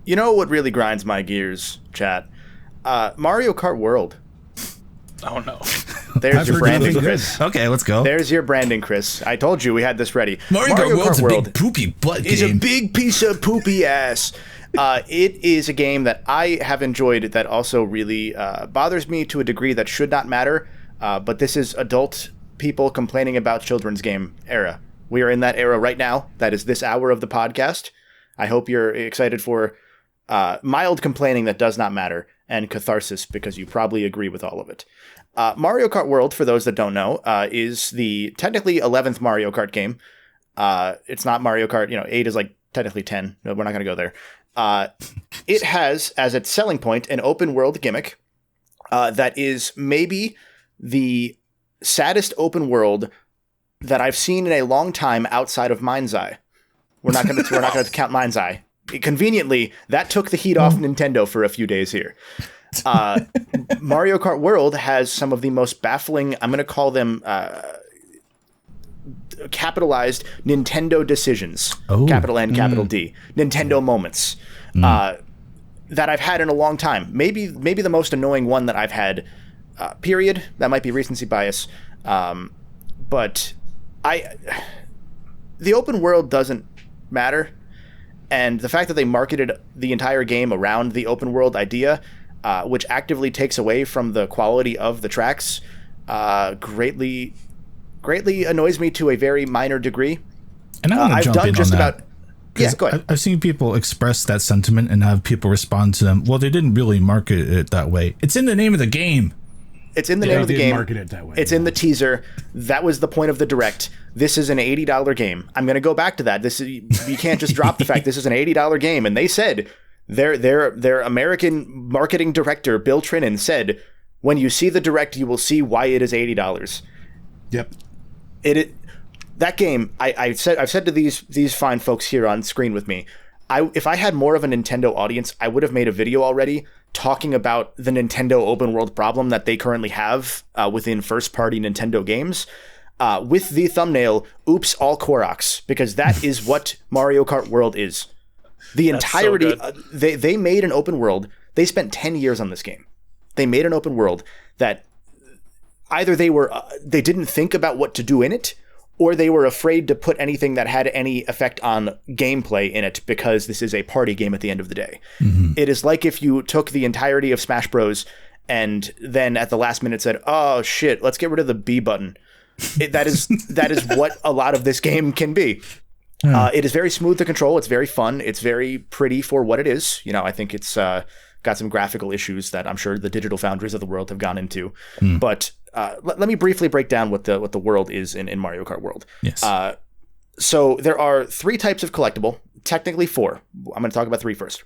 You know what really grinds my gears, chat? Mario Kart World. Oh, no. There's your branding, Chris. Okay, let's go. There's your branding, Chris. I told you we had this ready. Mario Kart World's a big poopy butt game. Is a big piece of poopy ass. It is a game that I have enjoyed that also really bothers me to a degree that should not matter. But this is adult people complaining about children's game era. We are in that era right now. That is this hour of the podcast. I hope you're excited for mild complaining that does not matter and catharsis because you probably agree with all of it. Mario Kart World, for those that don't know, is the technically 11th Mario Kart game. It's not Mario Kart, 8 is like technically 10. No, we're not going to go there. It has, as its selling point, an open world gimmick that is maybe the saddest open world that I've seen in a long time outside of Mind's Eye. We're not going to count Mind's Eye. Conveniently, that took the heat off Nintendo for a few days here. Mario Kart World has some of the most baffling, I'm going to call them capitalized Nintendo decisions, capital N, capital D, Nintendo moments that I've had in a long time. Maybe the most annoying one that I've had, period. That might be recency bias. But the open world doesn't matter. And the fact that they marketed the entire game around the open world idea, which actively takes away from the quality of the tracks, greatly annoys me to a very minor degree. And I'm going to jump in on that. Yeah, go ahead. I've seen people express that sentiment and have people respond to them. Well, they didn't really market it that way. It's in the name of the game. It's in the name of the game. Market it that way. It's in the teaser. That was the point of the direct. This is an $80 game. I'm going to go back to that. You can't just drop the fact this is an $80 game. And they said their American marketing director Bill Trinan said, when you see the direct, you will see why it is $80. Yep. That game. I've said to these fine folks here on screen with me, if I had more of a Nintendo audience, I would have made a video already talking about the Nintendo open world problem that they currently have within first-party Nintendo games with the thumbnail, oops, all Koroks, because that is what Mario Kart World is. The entirety, they made an open world. They spent 10 years on this game. They made an open world that either they didn't think about what to do in it, or they were afraid to put anything that had any effect on gameplay in it because this is a party game at the end of the day. Mm-hmm. It is like if you took the entirety of Smash Bros. And then at the last minute said, oh shit, let's get rid of the B button. That is what a lot of this game can be. It is very smooth to control. It's very fun. It's very pretty for what it is. I think it's got some graphical issues that I'm sure the digital foundries of the world have gone into. But let me briefly break down what the world is in Mario Kart World. Yes. So there are 3 types of collectible, technically 4. I'm going to talk about 3 first.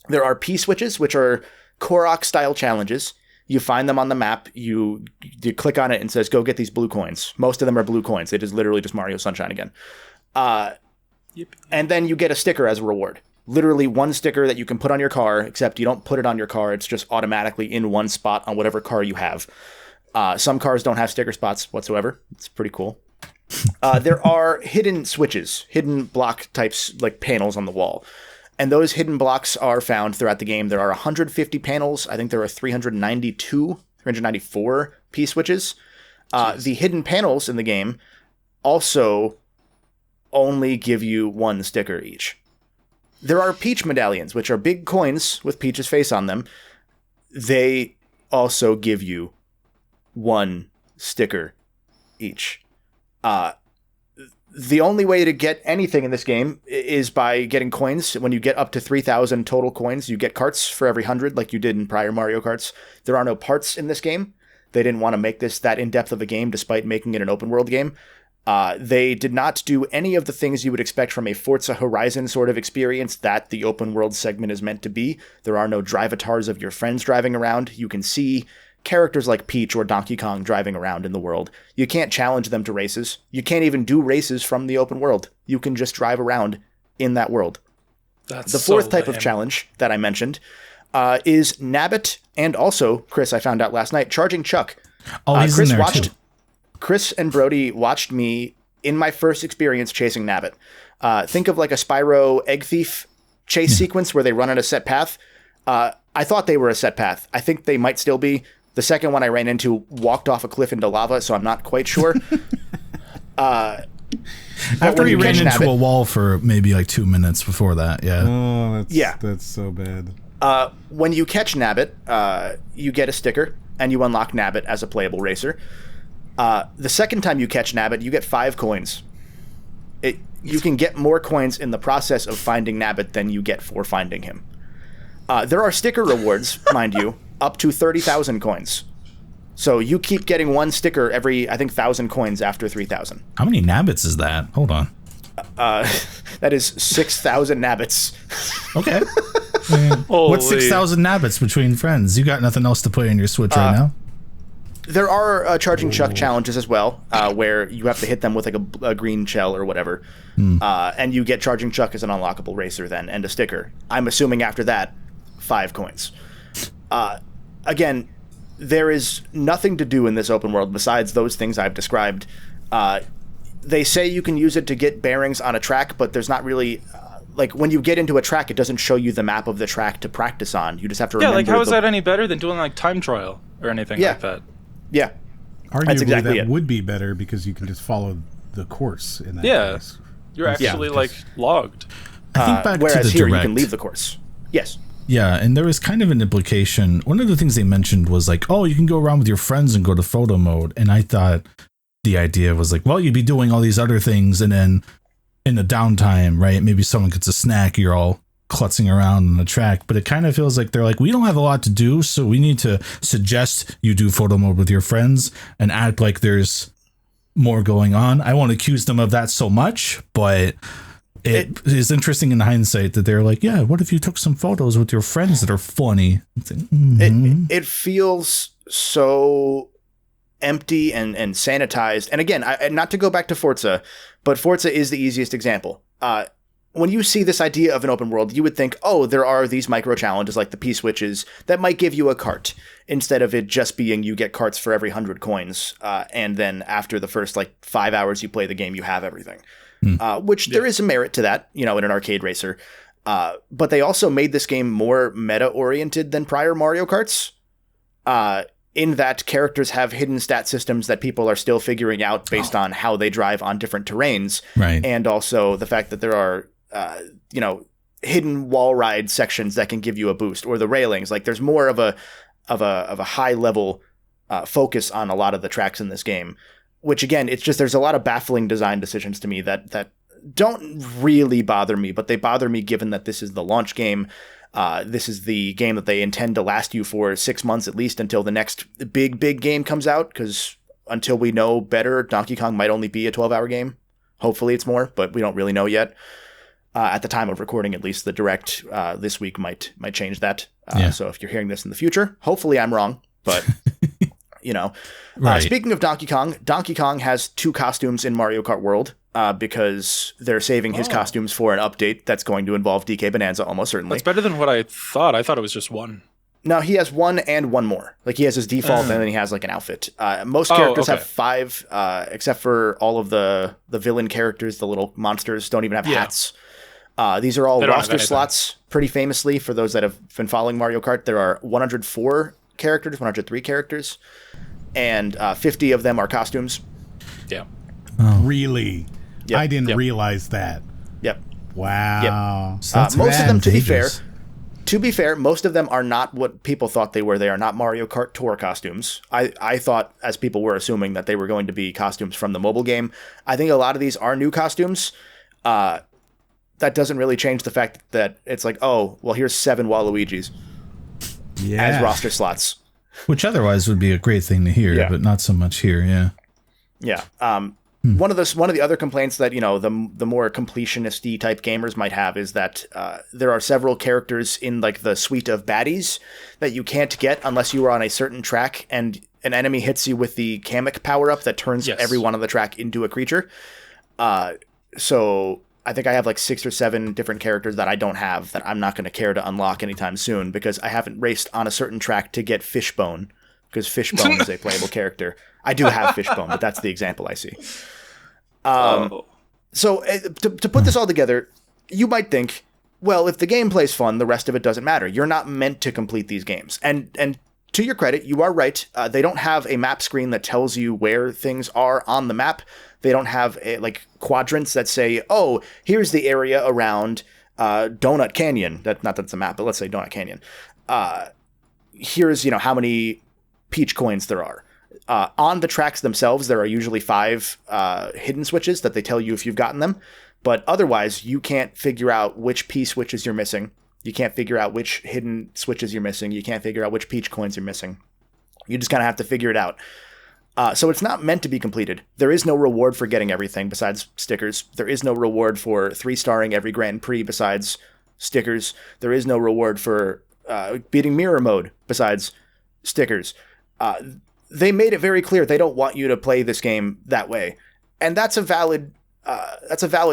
There are P-switches, which are Korok-style challenges. You find them on the map, you click on it and it says, go get these blue coins. Most of them are blue coins. It is literally just Mario Sunshine again. Yep. And then you get a sticker as a reward. Literally one sticker that you can put on your car, except you don't put it on your car. It's just automatically in one spot on whatever car you have. Some cars don't have sticker spots whatsoever. It's pretty cool. There are hidden switches, hidden block types, like panels on the wall. And those hidden blocks are found throughout the game. There are 150 panels. I think there are 394 P-switches. The hidden panels in the game also only give you 1 sticker each. There are Peach medallions, which are big coins with Peach's face on them. They also give you 1 sticker each. The only way to get anything in this game is by getting coins. When you get up to 3,000 total coins, you get carts for every 100 like you did in prior Mario Karts. There are no parts in this game. They didn't want to make this that in-depth of a game despite making it an open world game. They did not do any of the things you would expect from a Forza Horizon sort of experience that the open world segment is meant to be. There are no drive-avatars of your friends driving around. You can see characters like Peach or Donkey Kong driving around in the world. You can't challenge them to races. You can't even do races from the open world. You can just drive around in that world. That's the 4th type of challenge that I mentioned is Nabbit, and also, Chris, I found out last night, Charging Chuck. He's in there too. Chris and Brody watched me in my first experience chasing Nabbit. Think of like a Spyro egg thief chase sequence where they run on a set path. I thought they were a set path. I think they might still be. The second one I ran into walked off a cliff into lava, so I'm not quite sure. After he ran into a wall for maybe like 2 minutes before that, That's so bad. When you catch Nabbit, you get a sticker, and you unlock Nabbit as a playable racer. The second time you catch Nabbit, you get 5 coins. You can get more coins in the process of finding Nabbit than you get for finding him. There are sticker rewards, mind you, up to 30,000 coins. So you keep getting one sticker every, I think, 1,000 coins after 3,000. How many Nabbits is that? Hold on. That is 6,000 Nabbits. Okay. What's 6,000 Nabbits between friends? You got nothing else to play in your Switch right now? There are charging chuck challenges as well, where you have to hit them with like a green shell or whatever. And you get charging chuck as an unlockable racer then, and a sticker. I'm assuming after that, 5 coins. Again, there is nothing to do in this open world besides those things I've described. They say you can use it to get bearings on a track, but there's not really... like, when you get into a track, it doesn't show you the map of the track to practice on. You just have to remember... Yeah, like, how is that any better than doing, like, time trial or anything like that? Yeah. Arguably, That's exactly that it. would be better because you can just follow the course in that case. You're actually, like, logged. I think back to whereas the here, direct. you can leave the course. Yes. Yeah, and there was kind of an implication. One of the things they mentioned was like, oh, you can go around with your friends and go to photo mode. And I thought the idea was like, well, you'd be doing all these other things, and then in the downtime, right, maybe someone gets a snack, you're all klutzing around on the track. But it kind of feels like they're like, we don't have a lot to do, so we need to suggest you do photo mode with your friends and act like there's more going on. I won't accuse them of that so much, but... It is interesting in hindsight that they're like, yeah, what if you took some photos with your friends that are funny? It feels so empty and sanitized. And again, not to go back to Forza, but Forza is the easiest example. When you see this idea of an open world, you would think, oh, there are these micro challenges like the P-switches that might give you a cart instead of it just being you get carts for every 100 coins. And then after the first 5 hours you play the game, you have everything. Which there is a merit to that, in an arcade racer. But they also made this game more meta-oriented than prior Mario Karts, in that characters have hidden stat systems that people are still figuring out based on how they drive on different terrains. Right. And also the fact that there are, hidden wall ride sections that can give you a boost, or the railings. Like, there's more of a high-level focus on a lot of the tracks in this game. Which, again, it's just, there's a lot of baffling design decisions to me that don't really bother me, but they bother me given that this is the launch game. This is the game that they intend to last you for 6 months at least until the next big game comes out, because until we know better, Donkey Kong might only be a 12-hour game. Hopefully it's more, but we don't really know yet. At the time of recording, at least, the Direct this week might change that. So if you're hearing this in the future, hopefully I'm wrong, but... Right. Speaking of Donkey Kong has 2 costumes in Mario Kart World because they're saving his costumes for an update that's going to involve DK Bonanza almost certainly. That's better than what I thought. I thought it was just 1. No, he has 1 and 1 more. Like, he has his default and then he has like an outfit. Most characters have 5, except for all of the villain characters. The little monsters don't even have hats. These are all roster slots, pretty famously, for those that have been following Mario Kart. There are 104 characters, 103 characters, and 50 of them are costumes. Yeah. Oh. Really? Yep. I didn't realize that. Yep. Wow. Yep. So most of them, to be fair, most of them are not what people thought they were. They are not Mario Kart Tour costumes. I thought, as people were assuming, that they were going to be costumes from the mobile game. I think a lot of these are new costumes. That doesn't really change the fact that it's like, oh, well, here's 7 Waluigis. As roster slots, which otherwise would be a great thing to hear, but not so much here. Yeah. One of the other complaints that the more completionist-y type gamers might have is that there are several characters in like the suite of baddies that you can't get unless you are on a certain track and an enemy hits you with the Kamek power-up that turns everyone on the track into a creature. So I think I have like 6 or 7 different characters that I don't have that I'm not going to care to unlock anytime soon because I haven't raced on a certain track to get Fishbone, because Fishbone is a playable character. I do have Fishbone, but that's the example I see. So to put this all together, you might think, Well, if the gameplay's fun, the rest of it doesn't matter. You're not meant to complete these games. And to your credit, you are right. They don't have a map screen that tells you where things are on the map. They don't have quadrants that say, oh, here's the area around Donut Canyon. Not that it's a map, but let's say Donut Canyon. Here's, how many peach coins there are. On the tracks themselves, there are usually 5 hidden switches that they tell you if you've gotten them. But otherwise, you can't figure out which P switches you're missing. You can't figure out which hidden switches you're missing. You can't figure out which peach coins you're missing. You just kind of have to figure it out. So it's not meant to be completed. There is no reward for getting everything besides stickers. There is no reward for 3-starring every Grand Prix besides stickers. There is no reward for beating mirror mode besides stickers. They made it very clear they don't want you to play this game that way. And that's a valid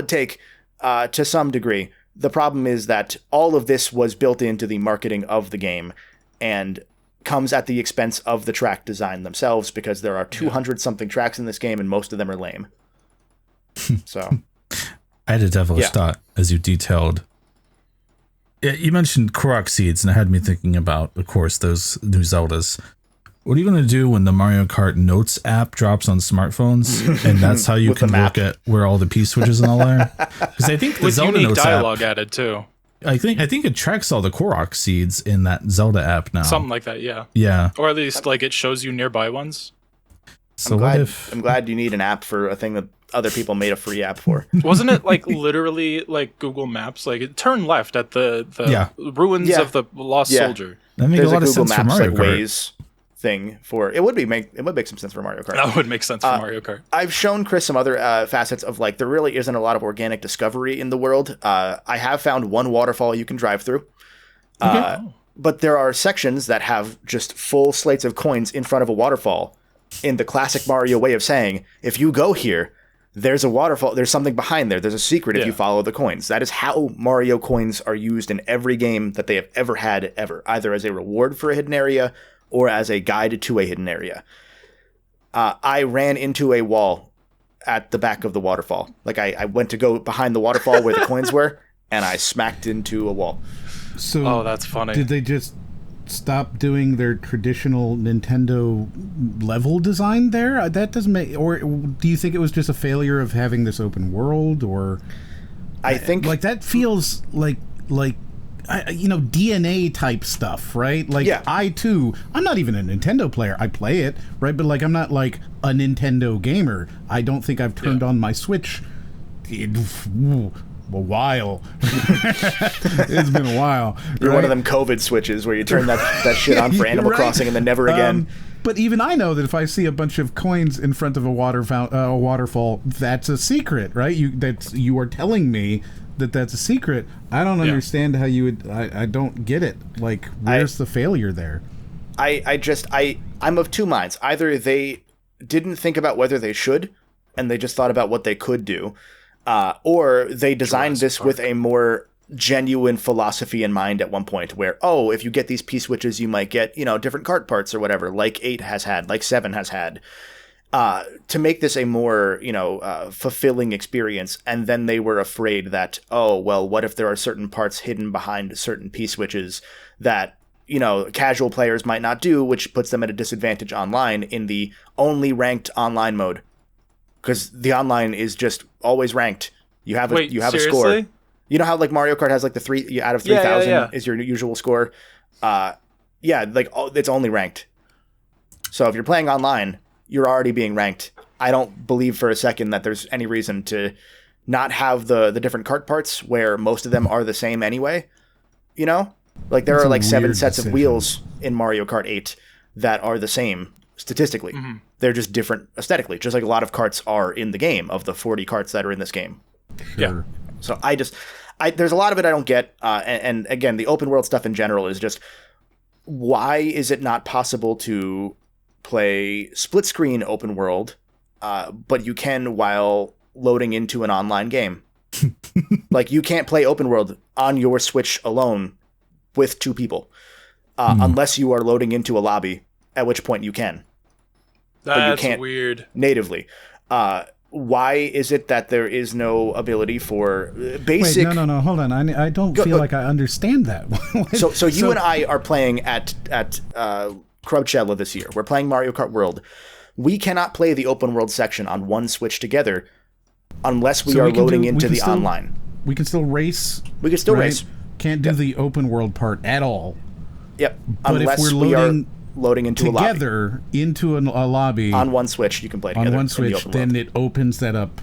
take to some degree. The problem is that all of this was built into the marketing of the game and comes at the expense of the track design themselves, because there are 200-something tracks in this game and most of them are lame. So I had a devilish thought as you detailed. You mentioned Korok seeds, and it had me thinking about, of course, those new Zeldas. What are you going to do when the Mario Kart Notes app drops on smartphones, and that's how you can look at where all the P switches and all are? Because I think the with Zelda unique Notes dialogue app, added too. I think it tracks all the Korok seeds in that Zelda app now. Something like that, yeah. Yeah. Or at least it shows you nearby ones. So I'm glad you need an app for a thing that other people made a free app for. Wasn't it literally like Google Maps? Turn left at the ruins of the lost soldier. That makes a lot of Google sense for Maps Mario Kart. Waze thing for it would make some sense for Mario Kart. That would make sense for Mario Kart. I've shown Chris some other facets of there really isn't a lot of organic discovery in the world. I have found one waterfall you can drive through. But there are sections that have just full slates of coins in front of a waterfall, in the classic Mario way of saying, if you go here, there's a waterfall, there's something behind there, there's a secret if you follow the coins. That is how Mario coins are used in every game that they have ever had, ever, either as a reward for a hidden area or as a guide to a hidden area. I ran into a wall at the back of the waterfall. I went to go behind the waterfall where the coins were, and I smacked into a wall. So, that's funny. Did they just stop doing their traditional Nintendo level design there? That doesn't make... Or do you think it was just a failure of having this open world, or... I think... that feels like DNA type stuff, right? I too, I'm not even a Nintendo player. I play it, right? But I'm not a Nintendo gamer. I don't think I've turned on my Switch in a while. It's been a while. You're one of them COVID switches where you turn that shit on for Animal Crossing and then never again. But even I know that if I see a bunch of coins in front of a waterfall, that's a secret, right? You are telling me that's a secret. I don't understand how you would. I don't get it. Where's the failure there? I'm of two minds. Either they didn't think about whether they should, and they just thought about what they could do, or they designed this with a more genuine philosophy in mind at one point, where if you get these P switches, you might get different cart parts or whatever, like 8 has had, like 7 has had. To make this a more, fulfilling experience. And then they were afraid that, what if there are certain parts hidden behind certain P switches that, casual players might not do, which puts them at a disadvantage online in the only ranked online mode. Because the online is just always ranked. You have a score. You know how Mario Kart has the 3 out of 3,000 is your usual score? It's only ranked. So if you're playing online, you're already being ranked. I don't believe for a second that there's any reason to not have the different cart parts where most of them are the same anyway. There are 7 sets of wheels in Mario Kart 8 that are the same statistically. Mm-hmm. They're just different aesthetically, just like a lot of carts are in the game, of the 40 carts that are in this game. Sure. Yeah. So there's a lot of it I don't get. And again, the open world stuff in general is just, why is it not possible to play split screen open world, but you can while loading into an online game? You can't play open world on your Switch alone with 2 people, unless you are loading into a lobby, at which point you can. That's but you can't weird. Natively. why is it that there is no ability for basic... Wait, no, hold on. I don't feel like I understand that. so you and I are playing at CRUBCAST this year. We're playing Mario Kart World. We cannot play the open world section on one Switch together unless we are loading into the online. We can still race. We can still race. Can't do the open world part at all. Yep. But unless if we're loading into together into a lobby on one Switch, you can play together. On one Switch, then it opens that up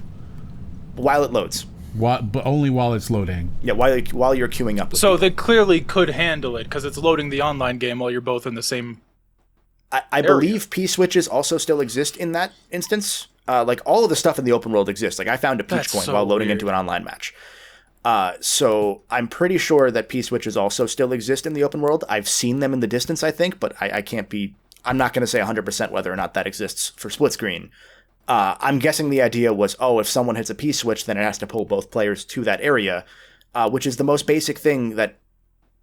while it loads. But only while it's loading. Yeah, while you're queuing up. So they clearly could handle it because it's loading the online game while you're both in the same. I believe P switches also still exist in that instance. Like all of the stuff in the open world exists. Like I found a Peach coin while loading into an online match. So I'm pretty sure that P switches also still exist in the open world. I've seen them in the distance, I think, but I can't be. I'm not going to say 100% whether or not that exists for split screen. I'm guessing the idea was, if someone hits a P switch, then it has to pull both players to that area, which is the most basic thing that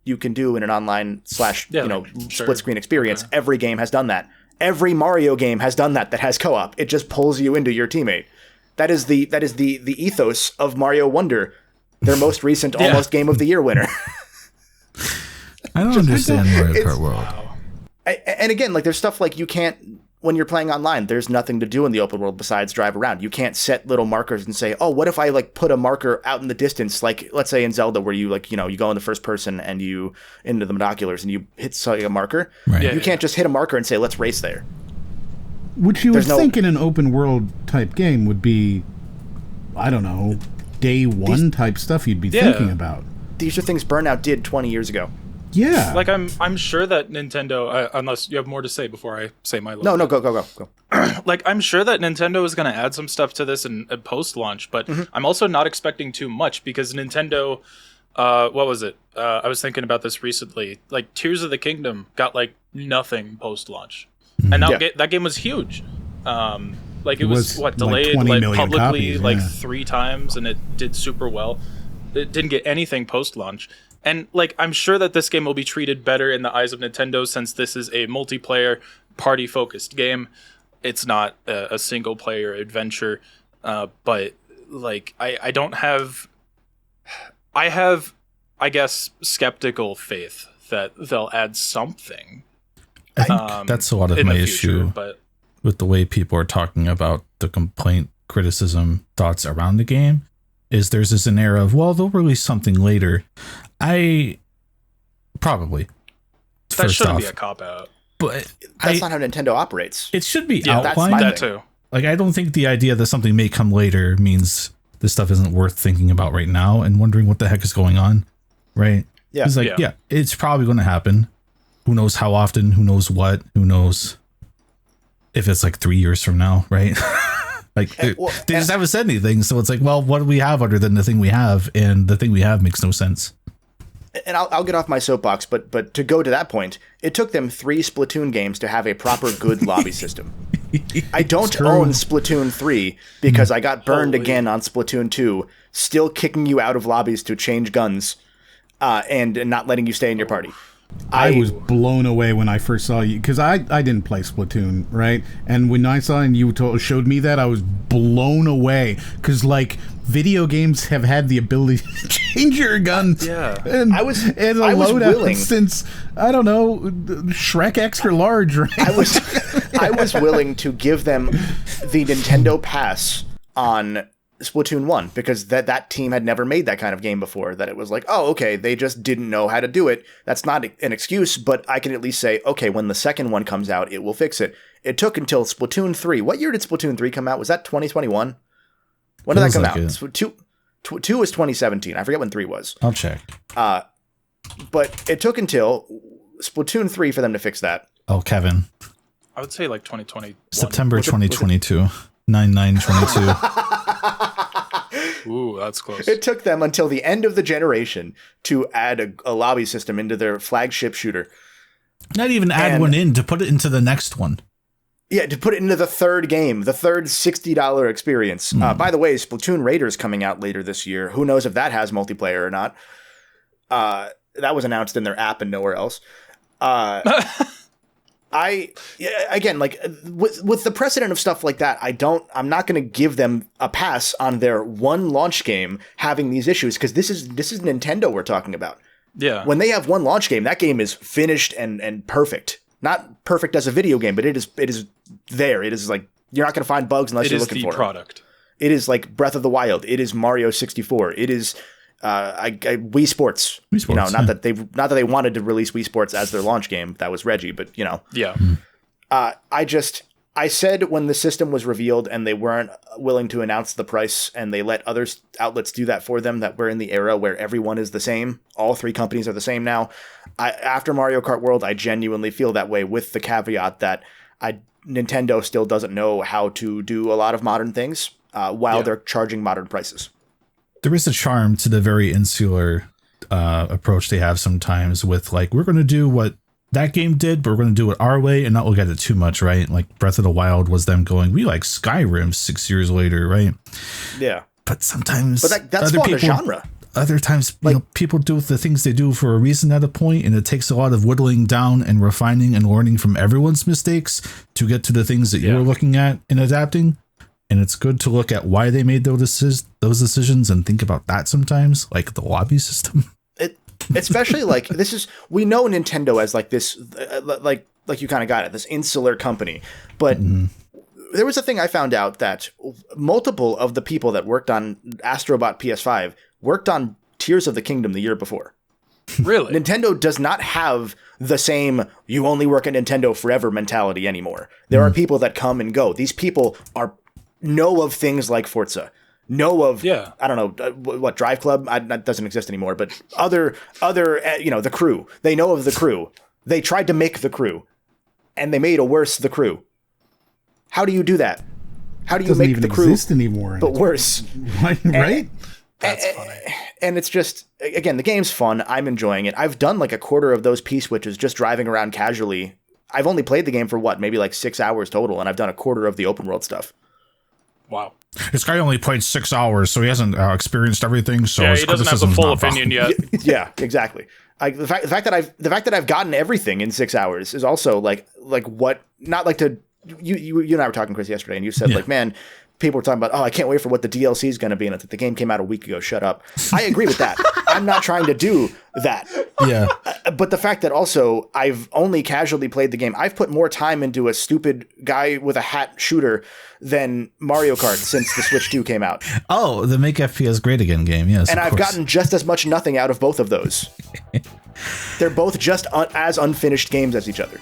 you can do in an online / split screen experience. Okay. Every game has done that. Every Mario game has done that has co-op. It just pulls you into your teammate. That is the ethos of Mario Wonder, their most recent almost Game of the Year winner. I don't understand Mario Kart World. Wow. And again, like there's stuff like you can't. When you're playing online, there's nothing to do in the open world besides drive around. You can't set little markers and say, what if I put a marker out in the distance? Like, let's say in Zelda where you you go in the first person and you into the binoculars and you hit a marker. Right. You can't just hit a marker and say, let's race there. Which you would think in an open world type game would be, I don't know, day one type stuff you'd be thinking about. These are things Burnout did 20 years ago. Yeah. Like I'm sure that Nintendo, unless you have more to say before I say my No, go. Like I'm sure that Nintendo is going to add some stuff to this in post-launch, but I'm also not expecting too much because Nintendo, what was it? I was thinking about this recently. Like Tears of the Kingdom got nothing post-launch, and now that game was huge. It was delayed publicly copies, 3 times, and it did super well. It didn't get anything post-launch. And, I'm sure that this game will be treated better in the eyes of Nintendo since this is a multiplayer, party-focused game. It's not a single-player adventure. But, I don't have... I have, I guess, skeptical faith that they'll add something. I think that's a lot of my issue with the way people are talking about the complaint, criticism, thoughts around the game. Is there's this an era of, they'll release something later. Probably. That shouldn't be a cop-out. But that's not how Nintendo operates. It should be outlined. That's that too. I don't think the idea that something may come later means this stuff isn't worth thinking about right now and wondering what the heck is going on. Right? Yeah. It's it's probably going to happen. Who knows how often? Who knows what? Who knows if it's 3 years from now, right? They just haven't said anything, so it's what do we have other than the thing we have? And the thing we have makes no sense. And I'll get off my soapbox, but to go to that point, it took them 3 Splatoon games to have a proper good lobby system. I don't own Splatoon 3 because I got burned again on Splatoon 2, still kicking you out of lobbies to change guns and not letting you stay in your party. I was blown away when I first saw you because I didn't play Splatoon, right? And when I saw and you showed me that, I was blown away because video games have had the ability to change your guns. Yeah, and I was willing since I don't know Shrek Extra Large. Right? I was willing to give them the Nintendo Pass on Splatoon 1 because that team had never made that kind of game before, that it was okay, they just didn't know how to do it. That's not an excuse, but I can at least say, okay, when the second one comes out, it will fix it. It took until Splatoon 3. What year did Splatoon 3 come out? Was that 2021? When did that come out? 2 was 2017. I forget when 3 was. I'll check. But it took until Splatoon 3 for them to fix that. Oh, Kevin. I would say 2020. September 2022. 9/9/22. Ooh, that's close. It took them until the end of the generation to add a lobby system into their flagship shooter. Not even add one in, to put it into the next one. Yeah, to put it into the third game, the third $60 experience. By the way, Splatoon Raiders coming out later this year. Who knows if that has multiplayer or not? That was announced in their app and nowhere else. I again, like with the precedent of stuff like that, I'm not going to give them a pass on their one launch game having these issues, because this is Nintendo we're talking about. Yeah. When they have one launch game, that game is finished and perfect. Not perfect as a video game, but it is there. It is like, you're not going to find bugs unless you're looking for it. It is the product. It is like Breath of the Wild. It is Mario 64. It is Wii Sports. Wii Sports, you know, not that they wanted to release Wii Sports as their launch game. That was Reggie, but you know. Yeah. I said when the system was revealed and they weren't willing to announce the price and they let other outlets do that for them, that we're in the era where everyone is the same. All three companies are the same now. After Mario Kart World, I genuinely feel that way, with the caveat that Nintendo still doesn't know how to do a lot of modern things while they're charging modern prices. There is a charm to the very insular approach they have sometimes with, like, we're going to do what that game did, but we're going to do it our way and not look at it too much, right? Like Breath of the Wild was them going, we like Skyrim 6 years later, right? Yeah. But sometimes that's more the genre. Other times, like, people do the things they do for a reason at a point, and it takes a lot of whittling down and refining and learning from everyone's mistakes to get to the things that you're looking at and adapting. And it's good to look at why they made those decisions and think about that sometimes, like the lobby system. Especially like we know Nintendo as like this, like you kind of got it, this insular company. But there was a thing I found out that multiple of the people that worked on Astro Bot PS5 worked on Tears of the Kingdom the year before. Really? Nintendo does not have the same "you only work at Nintendo forever" mentality anymore. There are people that come and go. These people know of things like Forza. Know of, I don't know, what, Drive Club? That doesn't exist anymore, but other, the Crew. They know of the Crew. They tried to make the Crew, and they made a worse the Crew. How do you do that? How do you make the Crew exist anymore, but worse? Right? That's funny. And it's just, again, the game's fun. I'm enjoying it. I've done like a quarter of those P-switches just driving around casually. I've only played the game for maybe like 6 hours total, and I've done a quarter of the open world stuff. Wow. This guy only played 6 hours, so he hasn't experienced everything. So he doesn't have the full opinion yet. Yeah, exactly. The fact that I've gotten everything in 6 hours is also like what, not like to you and I were talking, Chris, yesterday, and you said like, man, people were talking about, I can't wait for what the DLC is going to be, and it's like, the game came out a week ago. Shut up. I agree with that. I'm not trying to do that. Yeah. But the fact that also I've only casually played the game, I've put more time into a stupid guy with a hat shooter than Mario Kart since the Switch 2 came out. Oh, the Make FPS Great Again game, yes. And I've gotten just as much nothing out of both of those. They're both just as unfinished games as each other.